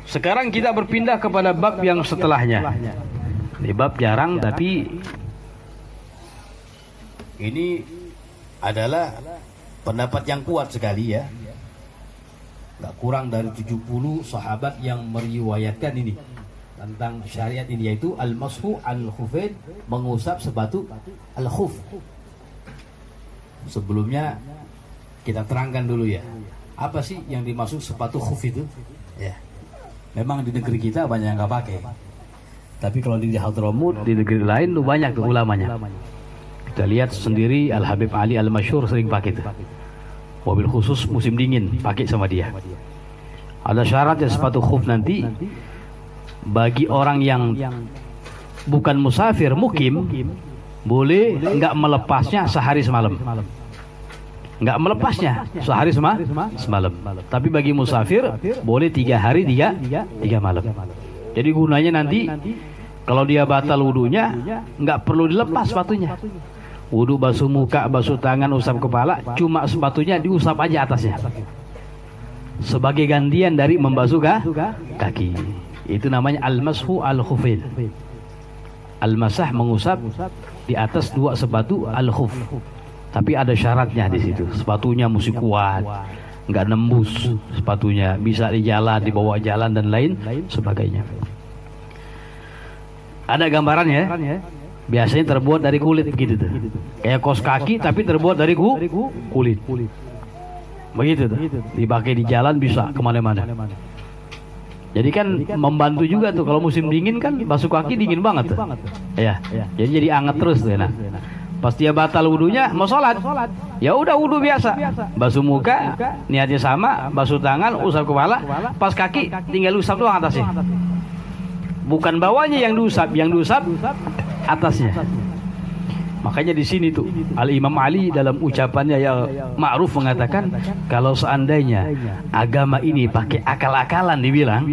Sekarang kita berpindah kepada bab yang setelahnya. Ini bab jarang, tapi ini adalah pendapat yang kuat sekali ya. Gak kurang dari 70 sahabat yang meriwayatkan ini tentang syariat ini, yaitu al-mashu al-khufain, mengusap sepatu al-khuf. Sebelumnya kita terangkan dulu ya, apa sih yang dimaksud sepatu khuf itu ya. Memang di negeri kita banyak yang nggak pakai, tapi kalau di Hadramut, di negeri lain tuh banyak tuh ulamanya. Kita lihat sendiri, Al Habib Ali Al Masyhur sering pakai itu, mobil khusus musim dingin pakai sama dia. Ada syaratnya sepatu khuf nanti bagi orang yang bukan musafir, mukim, boleh nggak melepasnya sehari semalam. Nggak melepasnya sehari semalam. Tapi bagi musafir boleh 3 hari 3 malam. Jadi gunanya nanti kalau dia batal wudunya, nggak perlu dilepas sepatunya. Wudu basuh muka, basuh tangan, usap kepala, cuma sepatunya diusap aja atasnya, sebagai gantian dari membasuh kaki. Itu namanya al-mashu al-khufain. Al-masah, mengusap di atas 2 sepatu al-khuf. Tapi ada syaratnya di situ. Sepatunya mesti kuat, nggak nembus sepatunya, bisa di jalan, dibawa jalan dan lain sebagainya. Ada gambarannya. Biasanya terbuat dari kulit begitu tuh. Kayak kaos kaki tapi terbuat dari kulit. Begitu tuh. Dipakai di jalan bisa kemana-mana. Jadi kan membantu juga tuh kalau musim dingin kan basuh kaki dingin banget tuh. Ya. Jadi anget terus tuh enak. Pas dia batal wudunya mau sholat, ya udah wudu biasa, basuh muka niatnya sama, basuh tangan, usap kepala, pas kaki tinggal usap doang atasnya, bukan bawahnya yang diusap atasnya. Makanya di sini tuh Al Imam Ali dalam ucapannya yang ma'ruf mengatakan, kalau seandainya agama ini pakai akal-akalan dibilang,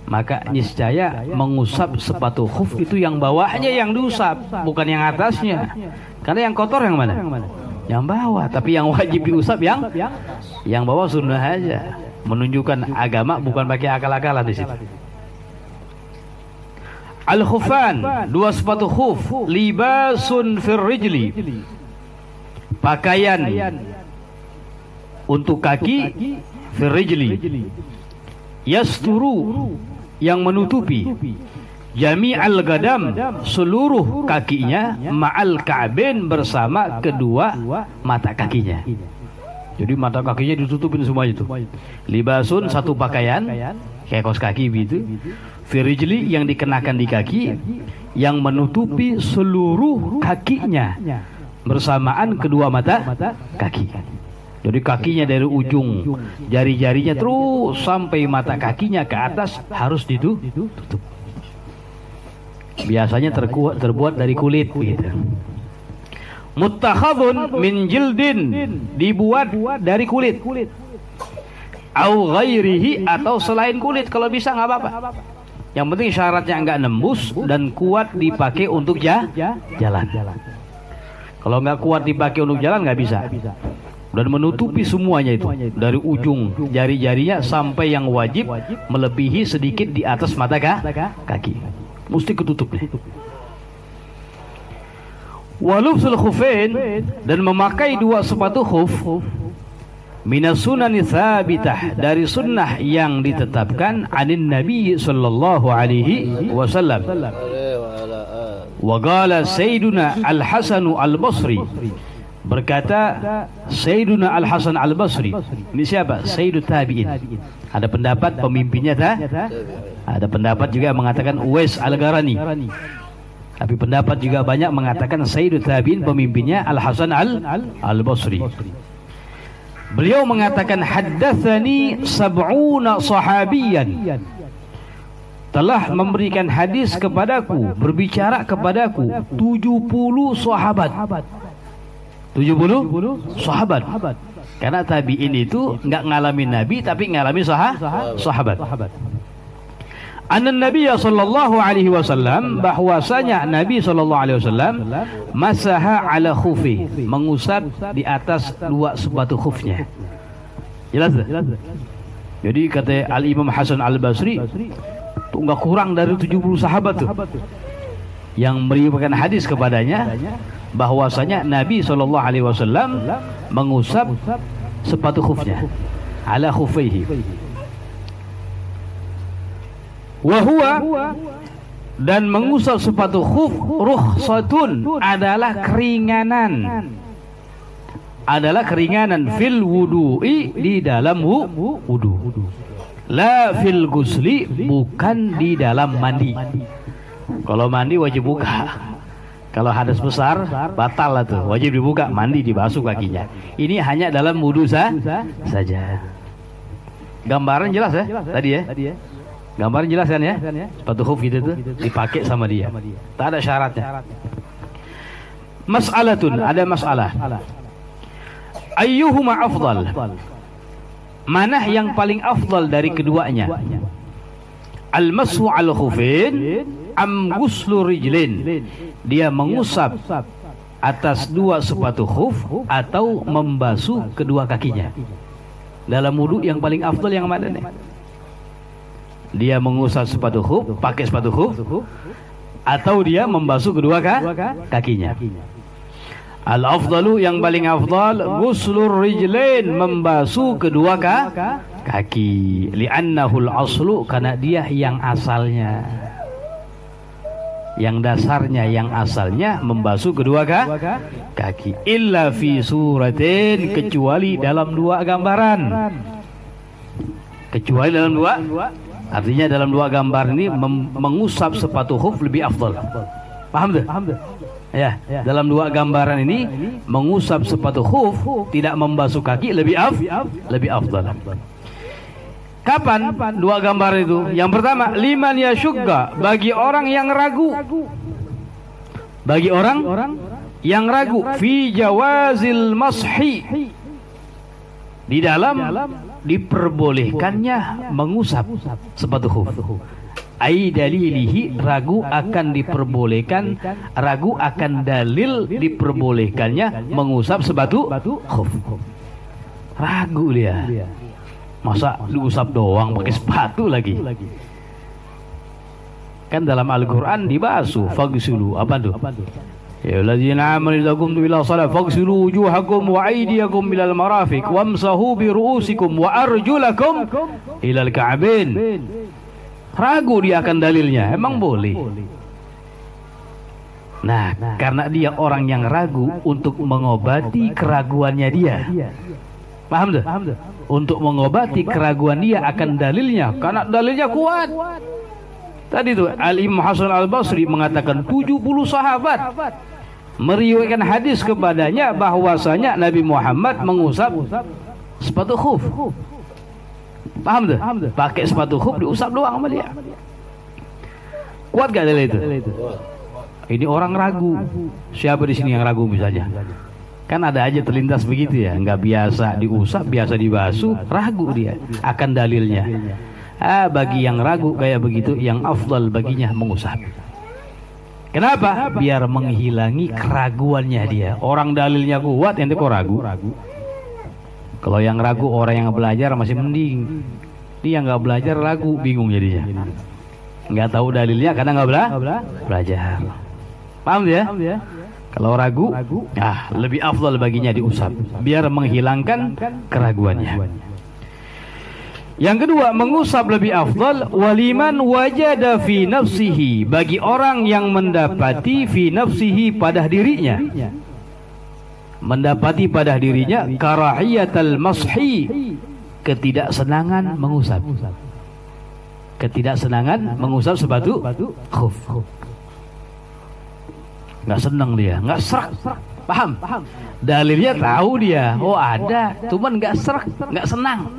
maka niscaya mengusap sepatu khuf itu yang bawahnya yang diusap, bukan yang atasnya. Karena yang kotor yang mana? Yang bawah. Tapi yang wajib diusap yang bawah sunnah aja. Menunjukkan agama bukan pakai akal-akalan di situ. Al-khufan, 2 sepatu khuf, libasun fir rijli, pakaian untuk kaki, fir rijli, yasturu, yang menutupi, jami'al gadam, seluruh kakinya, ma'al ka'bain, bersama kedua mata kakinya. Jadi mata kakinya ditutupin semuanya itu. Libasun, satu pakaian kayak kaos kaki gitu, firijli, yang dikenakan di kaki, yang menutupi seluruh kakinya bersamaan kedua mata kaki. Jadi kakinya dari ujung jari-jarinya terus sampai mata kakinya ke atas harus ditutup. Biasanya terbuat dari kulit gitu. Muttakhadun min jildin, dibuat dari kulit. Au ghairihi, atau selain kulit kalau bisa nggak apa-apa. Yang penting syaratnya nggak nembus dan kuat dipakai untuk jalan. Kalau nggak kuat dipakai untuk jalan nggak bisa. Dan menutupi semuanya itu, dari ujung jari-jarinya sampai yang wajib melebihi sedikit di atas mata kaki, mesti ketutup nih. Walubsul khufain, dan memakai 2 sepatu khuf, minas sunani thabitah, dari sunnah yang ditetapkan, anin Nabi sallallahu alaihi wasallam. Wa qala Sayyiduna Al-Hasan Al-Basri, berkata Sayyiduna Al-Hasan Al-Basri. Ini siapa? Sayyidut Tabi'in. Ada pendapat pemimpinnya ada pendapat juga mengatakan Uwais Al-Gharani. Tapi pendapat juga banyak mengatakan Sayyidut Tabi'in pemimpinnya Al-Hasan Al-Basri. Beliau mengatakan, haddatsani sab'una sahabiyan, telah memberikan hadis kepadaku, berbicara kepadaku 70 sahabat. 70 sahabat. Karena tabi'in itu enggak ngalamin Nabi tapi ngalamin sahabat. Anna Nabiya sallallahu alaihi wasallam, bahwasanya Nabi sallallahu alaihi wasallam, masaha ala khufi, mengusap di atas 2 sepatu khufnya. Jelas? Jadi kata Al-Imam Hasan Al-Basri, tuh nggak kurang dari 70 sahabat tuh yang meriwayatkan hadis kepadanya bahwasanya Nabi SAW mengusap sepatu khufnya ala khufaihi. Wahuwa, dan mengusap sepatu khuf rukhsatun, adalah keringanan, fil wudu'i, di dalam wudu, la fil gusli, bukan di dalam mandi. Kalau mandi wajib buka, kalau hadas besar batal lah tuh, wajib dibuka, mandi dibasuh kakinya. Ini hanya dalam wudu saja. Gambaran jelas ya tadi ya. Gambaran jelas kan ya? Sepatu khuf gitu tuh dipakai sama dia. Tak ada syaratnya. Mas'alatun, ada masalah. Ayyuhuma afdal? Mana yang paling afdal dari keduanya? Al-mashu al-khufin am ghuslu rijlin? Dia mengusap atas dua sepatu khuf atau membasuh kedua kakinya. Dalam wudu yang paling afdal yang mana nih? Dia mengusap sepatu khuf, pakai sepatu khuf, atau dia membasuh kedua kakinya. Al-afdalu, yang paling afdal, ghuslur rijlain, membasuh kedua kaki. Li'annahul aslu, karena dia yang asalnya, yang dasarnya, yang asalnya membasuh kedua kaki. Illa fi suratin, kecuali dalam dua gambaran. Kecuali dalam dua, artinya dalam dua gambar ini mengusap sepatu khuf lebih afdal. Paham tuh? Ya, dalam dua gambaran ini mengusap sepatu khuf, tidak membasuh kaki, lebih afdal. Kapan dua gambar itu? Yang pertama, liman yasyugga, bagi orang yang ragu. Bagi orang yang ragu, fi jawazil mashi, di dalam diperbolehkannya mengusap sepatu khuf. Ai dalilihi, ragu akan diperbolehkan, ragu akan dalil diperbolehkannya mengusap sepatu khuf. Ragu dia. Masa diusap doang pakai sepatu lagi? Kan dalam Al-Qur'an dibasuh, faghsilu, apa tuh? Ya alladzina amanu idza qumtum ila shalah faghsilu wujuhakum wa aydiyakum ilal marafiq wamsahu bi ru'usikum wa arjulakum ilal ka'bain. Ragu dia akan dalilnya, emang boleh? Nah, karena dia orang yang ragu, untuk mengobati keraguannya dia. Paham tuh? Untuk mengobati keraguan dia akan dalilnya, karena dalilnya kuat. Tadi tuh Al-Imam Hasan Al-Basri mengatakan 70 sahabat meriwayatkan hadis kepadanya bahwasanya Nabi Muhammad mengusap sepatu khuf. Paham tuh? Pakai sepatu khuf diusap doang sama dia. Kuat gak dalil itu? Ini orang ragu. Siapa di sini yang ragu misalnya? Kan ada aja terlintas begitu ya, nggak biasa diusap, biasa dibasuh, ragu dia akan dalilnya. Bagi yang ragu kayak begitu, yang afdal baginya mengusap. Kenapa? Biar menghilangi keraguannya dia. Orang dalilnya kuat, ente kok ragu? Kalau yang ragu orang yang belajar masih mending. Dia nggak belajar ragu, bingung jadinya. Nggak tahu dalilnya karena nggak belajar. Paham ya? Kalau ragu, lebih afdal baginya diusap, biar menghilangkan keraguannya. Yang kedua, mengusap lebih afdal waliman wajada fi nafsihi, bagi orang yang mendapati fi nafsihi, pada dirinya, mendapati pada dirinya karahiyatal mashi, ketidaksenangan mengusap. Ketidaksenangan mengusap sepatu khuf. Nggak senang dia, nggak serak. Paham? Dalilnya tahu dia, oh ada, cuman nggak serak, nggak senang.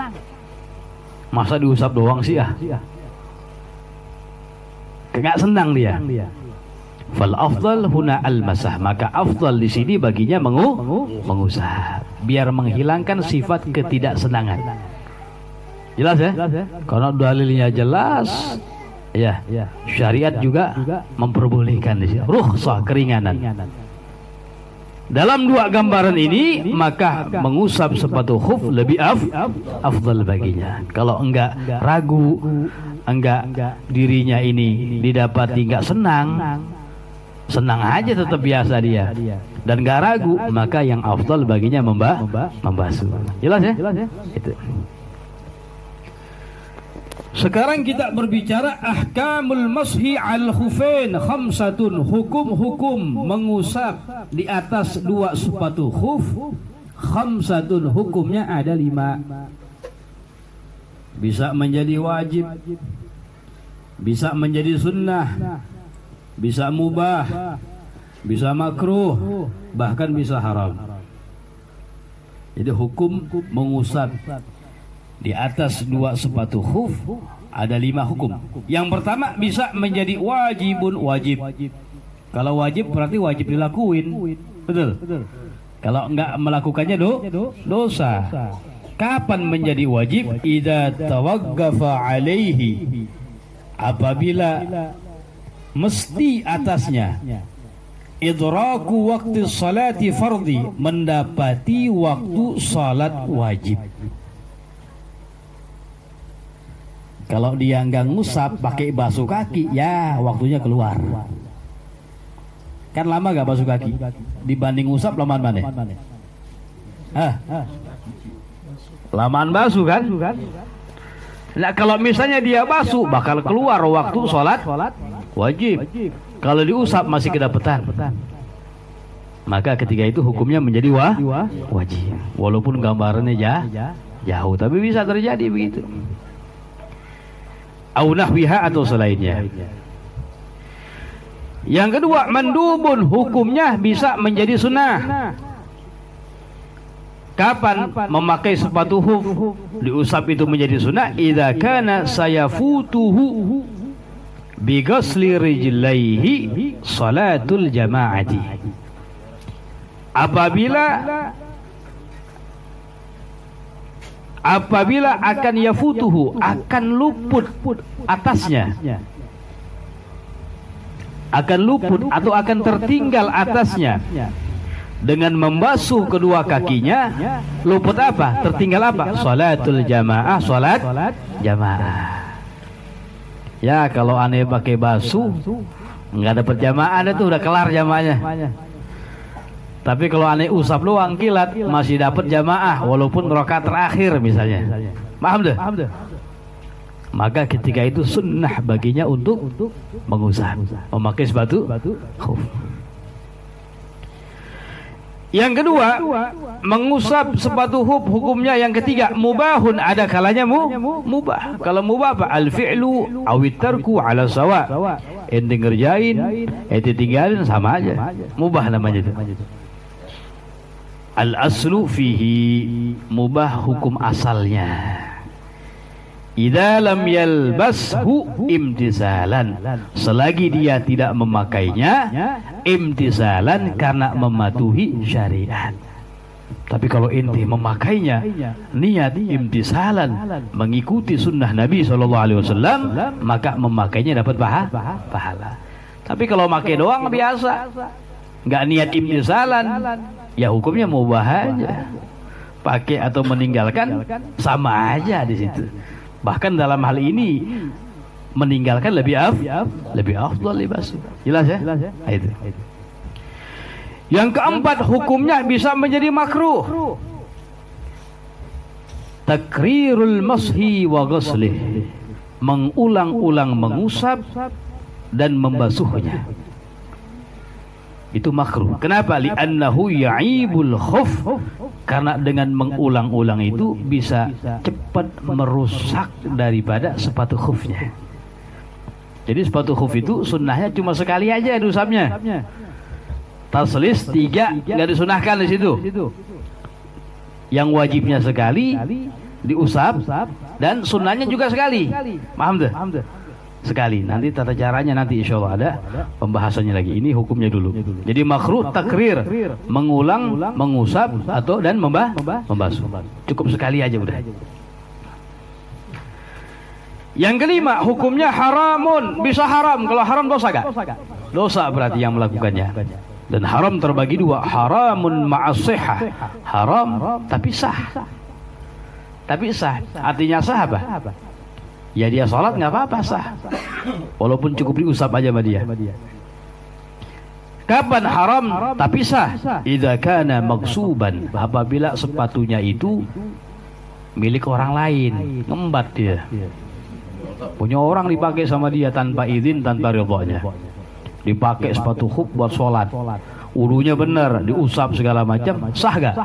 Masa diusap doang sih ya? Nggak senang dia. Fal afdal huna al-masah, maka afdal di sini baginya mengusap, biar menghilangkan sifat ketidaksenangan. Jelas ya? Karena dalilnya jelas. Ya, syariat juga memperbolehkan di sini. Rukhsah, keringanan. Dalam dua gambaran ini maka mengusap sepatu khuf lebih afdal baginya. Kalau enggak ragu, enggak dirinya ini didapati enggak senang aja tetap biasa dia dan enggak ragu, maka yang afdal baginya membasuh. Jelas ya? Itu. Sekarang kita berbicara ahkamul mashi al khufain khamsatun, hukum-hukum mengusap di atas dua sepatu khuf. Khamsatun, hukumnya ada 5. Bisa menjadi wajib, bisa menjadi sunnah, bisa mubah, bisa makruh, bahkan bisa haram. Jadi hukum mengusap di atas dua sepatu khuf ada 5 hukum. Yang pertama bisa menjadi wajib. Kalau wajib berarti wajib dilakuin, betul. Kalau enggak melakukannya dosa. Kapan menjadi wajib? Idza tawaqqafa alaihi, apabila mesti atasnya idraku waktu salati fardhi, mendapati waktu salat wajib. Kalau dia nggak ngusap pakai basuh kaki, ya waktunya keluar. Kan lama nggak basuh kaki dibanding ngusap, lamaan mana? Lamaan basuh kan? Nah kalau misalnya dia basuh bakal keluar waktu sholat wajib. Kalau diusap masih kedapetan. Maka ketika itu hukumnya menjadi wajib. Walaupun gambarannya jauh, tapi bisa terjadi begitu. Au nahwiha, atau selainnya. Yang kedua, mandubun, hukumnya bisa menjadi sunnah. Kapan memakai sepatu khuf diusap itu menjadi sunnah? Idza kana sayafutuhu bi ghasli rijlaihi salatul jamaati. Apabila akan yafutuhu, akan luput atasnya, akan luput atau akan tertinggal atasnya dengan membasuh kedua kakinya. Luput apa? Tertinggal apa? Salatul jamaah, salat jamaah. Ya kalau aneh pakai basuh nggak dapat jamaah, itu udah kelar jamaahnya. Tapi kalau aneh usap doang kilat masih dapat jamaah walaupun rakaat terakhir misalnya. Paham deh? Maka ketika itu sunnah baginya untuk mengusap, memakai sepatu khuf. Yang kedua, mengusap sepatu khuf hukumnya yang ketiga mubahun, ada kalanya mubah. Kalau mubah apa? Al-fi'lu awit tarku ala sawa. Ente ngerjain, ente tinggalin sama aja. Mubah namanya itu. Al-aslu fihi, mubah hukum asalnya. Idza lam yalbashu imtisalan, selagi dia tidak memakainya imtisalan karena mematuhi syariat. Tapi kalau inti memakainya niat imtisalan, mengikuti sunnah Nabi SAW, maka memakainya dapat pahala. Tapi kalau pakai doang biasa, nggak niat imtisalan, ya hukumnya mubah aja. Pakai atau meninggalkan sama aja di situ. Bahkan dalam hal ini meninggalkan lebih afdal libasuh. Jelas ya? Itu. Yang keempat, hukumnya bisa menjadi makruh. Takrirul mashi wa ghuslih, mengulang-ulang mengusap dan membasuhnya. Itu makruh. Kenapa? Li'annahu ya'ibul khuf, karena dengan mengulang-ulang itu bisa cepat merusak daripada sepatu khufnya. Jadi sepatu khuf itu sunnahnya cuma sekali aja diusapnya. Taslis 3 nggak disunahkan di situ. Yang wajibnya sekali diusap dan sunnahnya juga sekali. Paham tuh? Sekali. Nanti tata caranya nanti insya Allah ada pembahasannya lagi. Ini hukumnya dulu. Jadi makruh takrir, mengulang, mengusap atau dan membasuh. Cukup sekali aja udah. Yang kelima, hukumnya haramun, bisa haram. Kalau haram dosa gak? Dosa berarti yang melakukannya. Dan haram terbagi dua, haramun ma'as-sihah, haram tapi sah. Tapi sah, artinya sah apa? Ya dia sholat nggak apa-apa, sah. Walaupun cukup diusap aja sama dia. Kapan haram tapi sah? Idza kana maghsuban, apabila sepatunya itu milik orang lain, ngembat dia. Punya orang dipakai sama dia tanpa izin, tanpa ridhonya. Dipakai sepatu khuf buat sholat, wudunya benar, diusap segala macam, sah gak?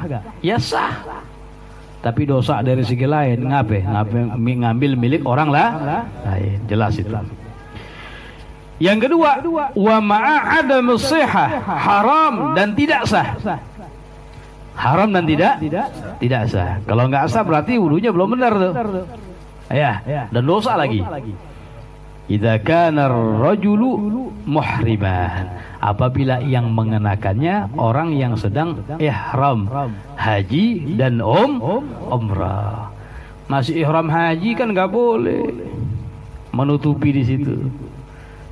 Ya sah. Tapi dosa dari segi lain, ngambil milik orang lain, jelas itu. Yang kedua, wa ma'a adam sihah, haram dan tidak sah. Haram dan tidak sah. Kalau nggak sah berarti wudunya belum benar tuh. Ya, dan dosa lagi. Idza kana ar-rajulu muhriman, apabila yang mengenakannya orang yang sedang ihram haji dan umrah. Masih ihram haji kan nggak boleh menutupi di situ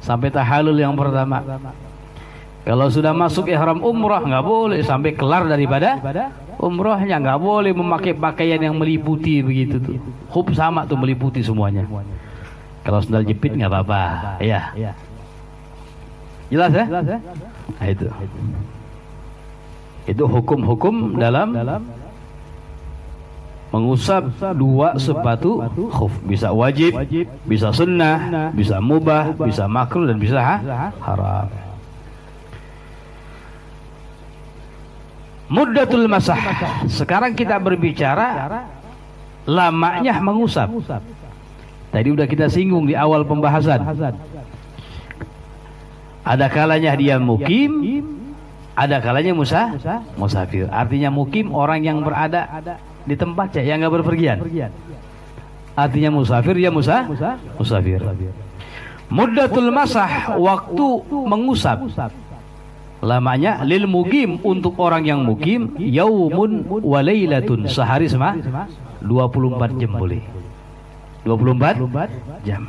sampai tahallul yang pertama. Kalau sudah masuk ihram umrah nggak boleh sampai kelar daripada umrahnya, nggak boleh memakai pakaian yang meliputi begitu tuh. Khuf sama tuh, meliputi semuanya. Kalau sandal jepit nggak apa-apa, ya. Jelas ya? Nah, itu hukum-hukum dalam mengusap dua sepatu khuf. Bisa wajib, bisa sunnah, bisa mubah, bisa makruh, dan bisa haram. Muddatul masah. Sekarang kita berbicara lamanya mengusap. Tadi udah kita singgung di awal pembahasan. Ada kalanya dia mukim, ada kalanya musafir. Artinya mukim orang yang berada di tempatnya, yang nggak berpergian. Artinya musafir, dia musafir. Muddatul masah, waktu mengusap. Lamanya lil mukim, untuk orang yang mukim, yaumun wa lailatun, sehari sama 24 jam boleh. 24 jam.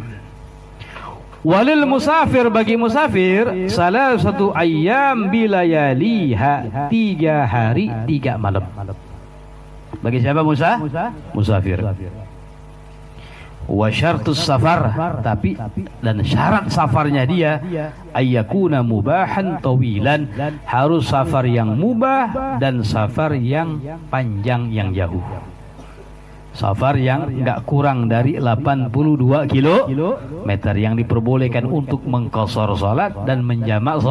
Walil musafir, bagi musafir, salah satu ayyam bilayaliha, 3 hari 3 malam. Bagi siapa musafir. Wa syartus safar, tapi dan syarat safarnya dia ayyakuna mubahan tawilan, harus safar yang mubah dan safar yang panjang, yang jauh. Safar yang nggak kurang dari 82 kilometer, yang diperbolehkan untuk mengqashar salat dan menjamak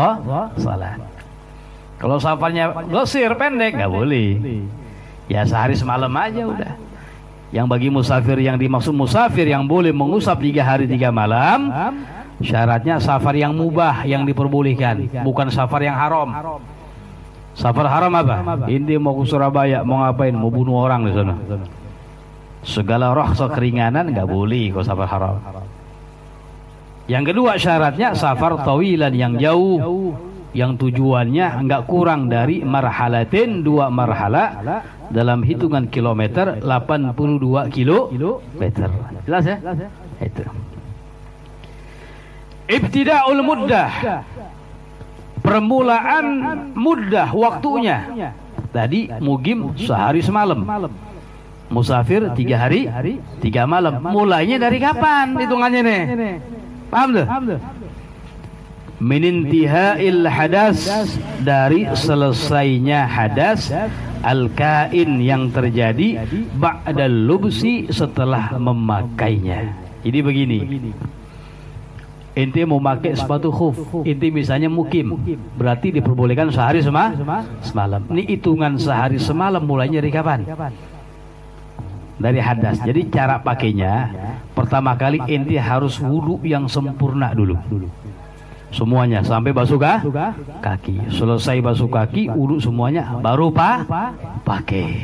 salat. Kalau safarnya qasir, pendek, nggak boleh. Ya sehari semalam aja udah. Yang bagi musafir, yang dimaksud musafir yang boleh mengusap 3 hari 3 malam, syaratnya safar yang mubah, yang diperbolehkan, bukan safar yang haram. Safar haram apa? Inti mau ke Surabaya, mau ngapain? Mau bunuh orang di sana. Segala rukhsah keringanan nggak boleh kalau safar haram. Yang kedua syaratnya safar tawilan, yang jauh, yang tujuannya nggak kurang dari marhalatin, 2 marhala, dalam hitungan kilometer 82 kilometer. Jelas ya? Itu. Ibtida'ul muddah, permulaan muddah, waktunya. Tadi mugim sehari semalam, musafir 3 hari 3 malam. Mulainya dari kapan hitungannya nih? Paham tuh? Min intihail hadas, dari selesainya hadas, al-kain, yang terjadi, ba'dal lubsi, setelah memakainya. Jadi begini, inti mau pakai sepatu khuf, inti misalnya mukim, berarti diperbolehkan sehari semalam. Ini hitungan sehari semalam mulainya dari kapan? Dari hadas. Jadi cara pakainya, pertama kali inti harus wudu yang sempurna dulu. Semuanya sampai basuh kaki. Selesai basuh kaki, wudu semuanya, baru pakai.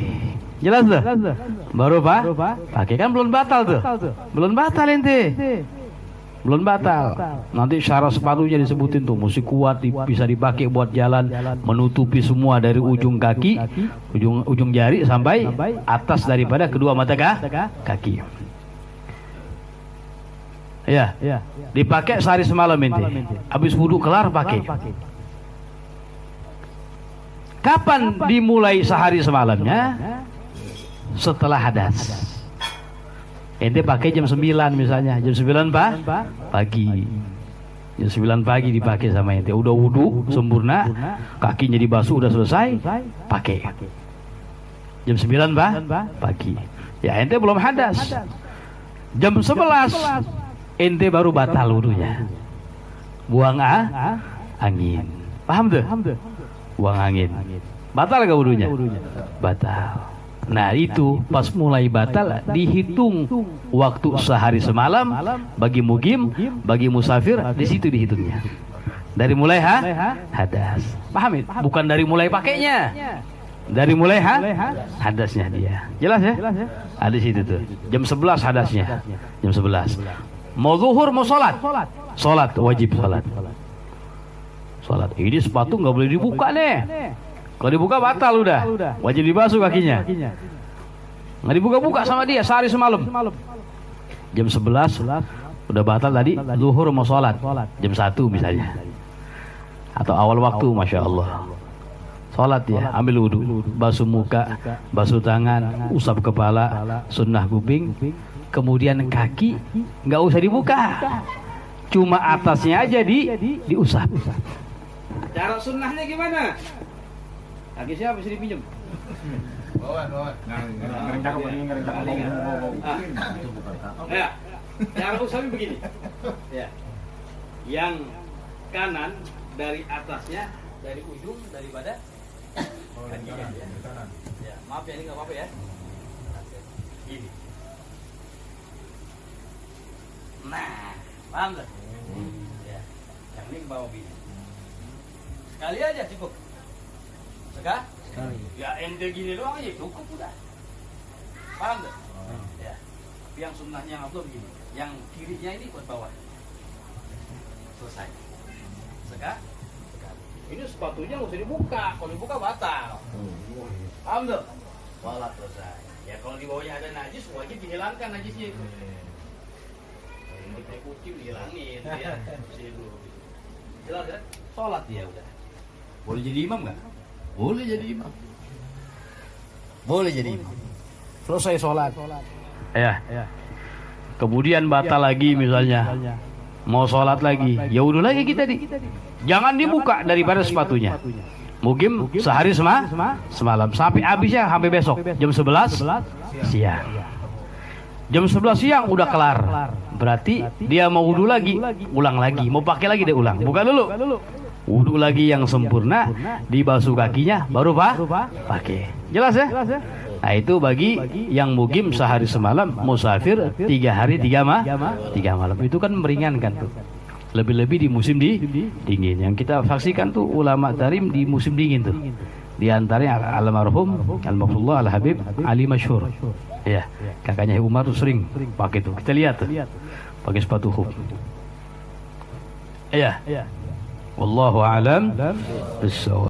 Jelas tuh? Baru pakai, kan belum batal tuh. Belum batal inti. Belum batal. Nanti syarat sepatunya disebutin tuh, mesti kuat, bisa dipakai buat jalan, menutupi semua dari ujung kaki, ujung jari sampai atas daripada kedua mata kaki. Ya, dipakai sehari semalam inti. Habis wudu kelar pakai. Kapan dimulai sehari semalamnya? Setelah hadas. Ente pakai jam 9 misalnya, jam 9 pagi. Jam 9 pagi dipakai sama ente. Udah wudu sempurna, kakinya dibasuh udah selesai, pakai. Jam 9 pagi. Ya ente belum hadas. Jam 11 ente baru batal wudunya. Buang angin. Paham tuh? Buang angin. Batal gak wudunya? Batal. Nah itu pas mulai batal dihitung waktu sehari semalam bagi mukim, bagi musafir, di situ dihitungnya. Dari mulai hadas. Paham itu? Bukan dari mulai pakainya. Dari mulai hadasnya dia. Jelas ya? Ada di situ tuh. Jam 11 hadasnya. Jam 11. Mau zuhur mau salat. Salat wajib salat. Salat. Ini sepatu nggak boleh dibuka nih. Kalau dibuka batal udah. Wajib dibasuh kakinya. Nggak dibuka-buka sama dia sehari semalam. Jam 11 udah batal tadi. Zuhur mau sholat jam 1 misalnya. Atau awal waktu, Masya Allah. Sholat ya, ambil wudhu, basuh muka, basuh tangan, usap kepala, sunnah kuping. Kemudian kaki nggak usah dibuka. Cuma atasnya aja diusap. Cara sunnahnya gimana? Kaki siapa bisa dipinjam? Ya, cara usapnya begini. Ya, yang kanan dari atasnya, dari ujung daripada kakinya. Ya, maaf ya ini nggak apa-apa ya. Gini. Nah, paham nggak? Ya, yang ini ke bawah begini. Sekali aja cukup. Sekali. Ya ente gini doang aja cukup udah. Paham gak? Ya. Tapi yang sunnahnya yang Abdul begini. Yang kirinya ini buat bawah. Selesai. Sekali. Ini sepatunya nggak usah dibuka. Kalau dibuka batal. Paham gak? Sholat selesai. Ya kalau di bawahnya ada najis wajib dihilangkan najisnya itu. Ini kayak kucing dihilangin ya. Jelas ya? Sholat dia udah. Boleh jadi imam nggak? Boleh jadi imam. Boleh jadi imam. Selesai sholat. Ya. Kemudian batal lagi misalnya. Mau sholat lagi. Ya udah lagi kita jangan dibuka daripada sepatunya. Mungkin sehari semalam. Sampai habisnya sampai besok. Jam 11 siang. Jam 11 siang udah kelar. Berarti dia mau wudhu lagi. Ulang lagi. Mau pakai lagi dia ulang. Buka dulu. Wudhu lagi yang sempurna, dibasuh kakinya, baru pakai. Jelas ya? Nah itu bagi yang mukim sehari semalam, musafir 3 hari 3 malam. Itu kan meringankan tuh. Lebih-lebih di musim dingin. Yang kita saksikan tuh ulama tarim di musim dingin tuh. Di antaranya almarhum Al-Mafullah Al-Habib Ali Masyhur. Ya, kakaknya Umar tuh sering pakai tuh. Kita lihat tuh. Pakai sepatu khuf. Iya. Wallahu a'lam bissawab.